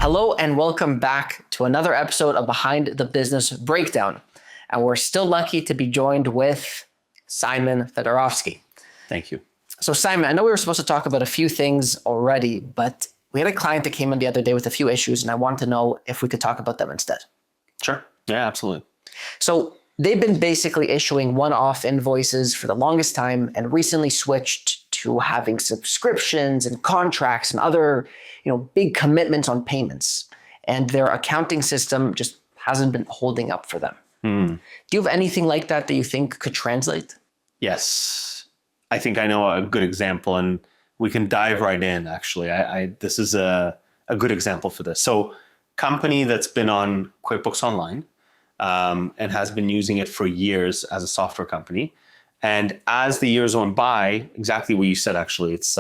Hello and welcome back to another episode of Behind the Business Breakdown. And we're still lucky to be joined with Simon Fedorovsky. Thank you. So Simon, I know we were supposed to talk about a few things already, but we had a client that came in the other day with a few issues and I wanted to know if we could talk about them instead. Sure. Yeah, absolutely. So they've been basically issuing one-off invoices for the longest time and recently switched to having subscriptions and contracts and other, big commitments on payments. And their accounting system just hasn't been holding up for them. Do you have anything like that you think could translate? Yes. I think I know a good example and we can dive right in, actually. This is a good example for this. So company that's been on QuickBooks Online and has been using it for years as a software company. And as the years went by, exactly what you said, actually, it's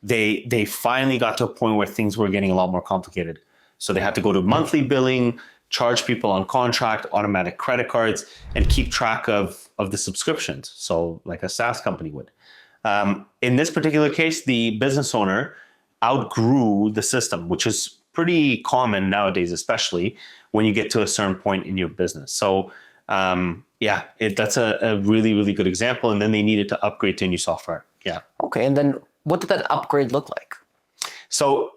they finally got to a point where things were getting a lot more complicated. So they had to go to monthly billing, charge people on contract, automatic credit cards, and keep track of the subscriptions. So like a SaaS company would. In this particular case, the business owner outgrew the system, which is pretty common nowadays, especially when you get to a certain point in your business. So that's a really, really good example. And then they needed to upgrade to new software. Yeah. Okay. And then what did that upgrade look like? So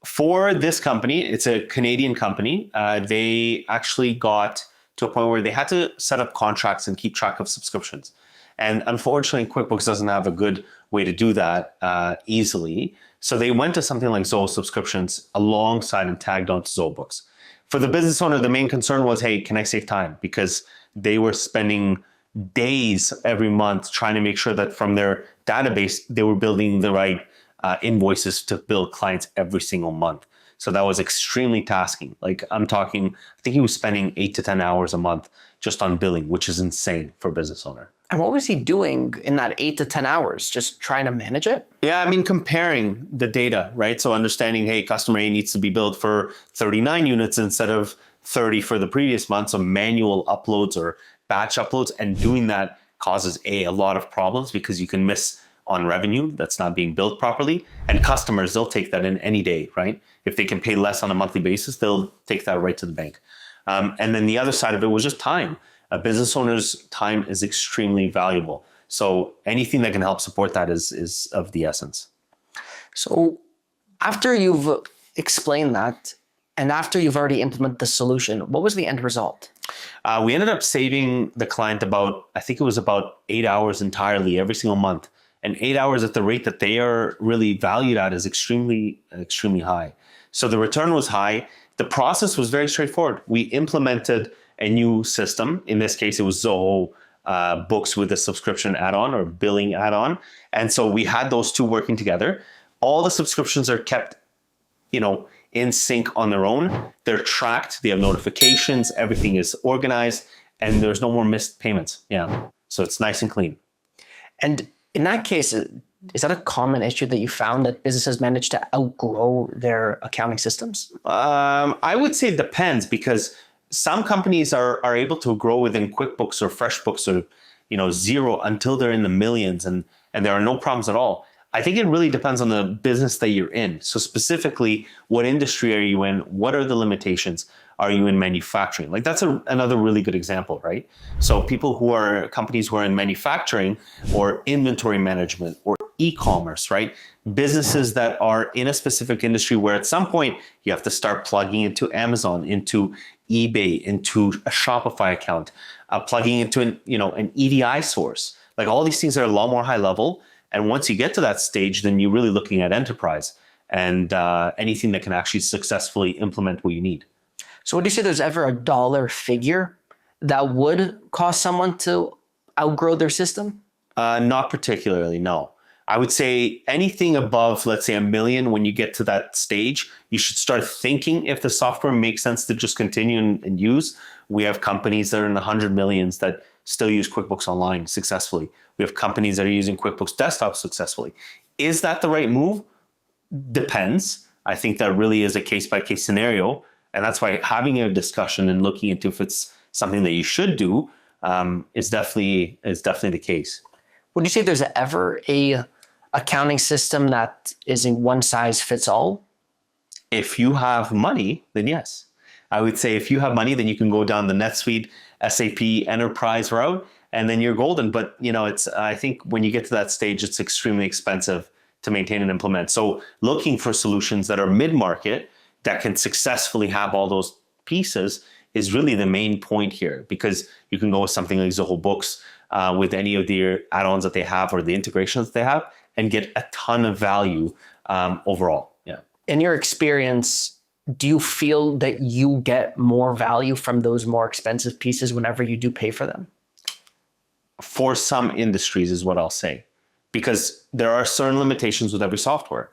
for this company, it's a Canadian company. They actually got to a point where they had to set up contracts and keep track of subscriptions. And unfortunately, QuickBooks doesn't have a good way to do that easily. So they went to something like Zoho Subscriptions alongside and tagged onto Zoho Books. For the business owner, the main concern was, hey, can I save time? Because they were spending days every month trying to make sure that from their database, they were building the right invoices to bill clients every single month. So that was extremely tasking. Like I think he was spending 8 to 10 hours a month just on billing, which is insane for a business owner. And what was he doing in that 8 to 10 hours? Just trying to manage it? Yeah, comparing the data, right? So understanding, hey, customer A needs to be billed for 39 units instead of 30 for the previous month. So manual uploads or batch uploads, and doing that causes a lot of problems because you can miss on revenue that's not being billed properly. And customers, they'll take that in any day, right? If they can pay less on a monthly basis, they'll take that right to the bank. And then the other side of it was just time. A business owner's time is extremely valuable. So anything that can help support that is of the essence. So after you've explained that, and after you've already implemented the solution, what was the end result? We ended up saving the client about 8 hours entirely every single month. And 8 hours at the rate that they are really valued at is extremely, extremely high. So the return was high. The process was very straightforward. We implemented a new system. In this case, it was Zoho Books with a subscription add-on or billing add-on. And so we had those two working together. All the subscriptions are kept, in sync on their own. They're tracked. They have notifications. Everything is organized, and there's no more missed payments. Yeah. So it's nice and clean. And in that case, is that a common issue that you found that businesses manage to outgrow their accounting systems? I would say it depends, because some companies are able to grow within QuickBooks or FreshBooks or zero until they're in the millions and there are no problems at all. I think it really depends on the business that you're in. So specifically, what industry are you in? What are the limitations? Are you in manufacturing? Like that's another really good example, right? So companies who are in manufacturing or inventory management or e-commerce, right? Businesses that are in a specific industry where at some point you have to start plugging into Amazon, into eBay, into a Shopify account, plugging into an EDI source. Like all these things are a lot more high level. And once you get to that stage, then you're really looking at enterprise and anything that can actually successfully implement what you need. So would you say there's ever a dollar figure that would cause someone to outgrow their system? Not particularly, no. I would say anything above, let's say, $1 million, when you get to that stage, you should start thinking if the software makes sense to just continue and use. We have companies that are in the 100 millions that still use QuickBooks Online successfully. We have companies that are using QuickBooks Desktop successfully. Is that the right move? Depends. I think that really is a case-by-case scenario. And that's why having a discussion and looking into if it's something that you should do is definitely the case. Would you say there's ever a accounting system that is in one size fits all? If you have money, then yes. I would say if you have money, then you can go down the NetSuite, SAP enterprise route, and then you're golden. But I think when you get to that stage, it's extremely expensive to maintain and implement. So looking for solutions that are mid-market that can successfully have all those pieces is really the main point here, because you can go with something like Zoho Books with any of the add-ons that they have or the integrations that they have and get a ton of value overall. Yeah. In your experience, do you feel that you get more value from those more expensive pieces whenever you do pay for them? For some industries is what I'll say, because there are certain limitations with every software.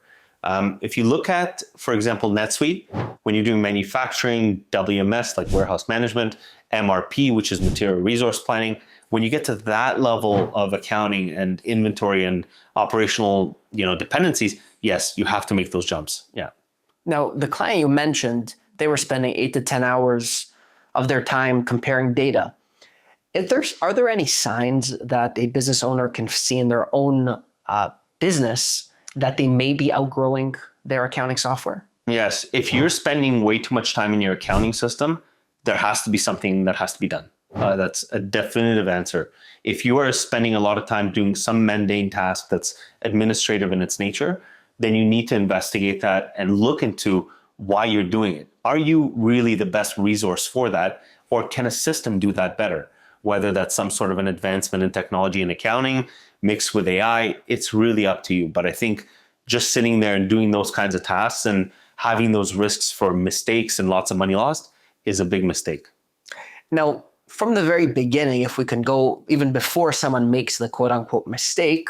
If you look at, for example, NetSuite, when you're doing manufacturing, WMS, like warehouse management, MRP, which is material resource planning, when you get to that level of accounting and inventory and operational, dependencies, yes, you have to make those jumps. Yeah. Now, the client you mentioned, they were spending 8 to 10 hours of their time comparing data. Are there any signs that a business owner can see in their own business that they may be outgrowing their accounting software? Yes. If you're spending way too much time in your accounting system, there has to be something that has to be done. That's a definitive answer. If you are spending a lot of time doing some mundane task that's administrative in its nature, then you need to investigate that and look into why you're doing it. Are you really the best resource for that? Or can a system do that better? Whether that's some sort of an advancement in technology and accounting mixed with AI, it's really up to you. But I think just sitting there and doing those kinds of tasks and having those risks for mistakes and lots of money lost is a big mistake. Now, from the very beginning, if we can go even before someone makes the quote unquote mistake,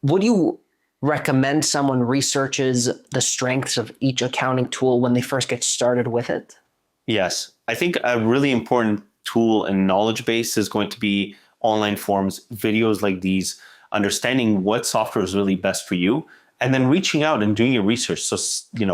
would you recommend someone researches the strengths of each accounting tool when they first get started with it? Yes. I think a really important tool and knowledge base is going to be online forums, videos like these, understanding what software is really best for you, and then reaching out and doing your research. So,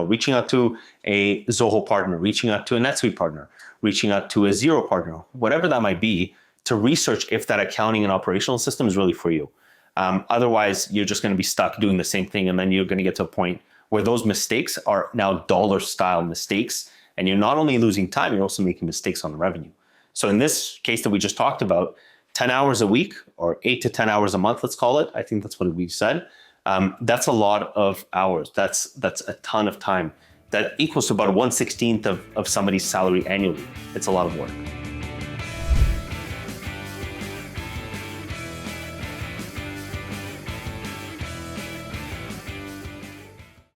reaching out to a Zoho partner, reaching out to a NetSuite partner, reaching out to a Xero partner, whatever that might be, to research if that accounting and operational system is really for you. Otherwise, you're just going to be stuck doing the same thing, and then you're going to get to a point where those mistakes are now dollar-style mistakes, and you're not only losing time, you're also making mistakes on the revenue. So in this case that we just talked about, 10 hours a week or 8 to 10 hours a month, let's call it. I think that's what we said. That's a lot of hours. That's a ton of time. That equals to about 1/16 of somebody's salary annually. It's a lot of work.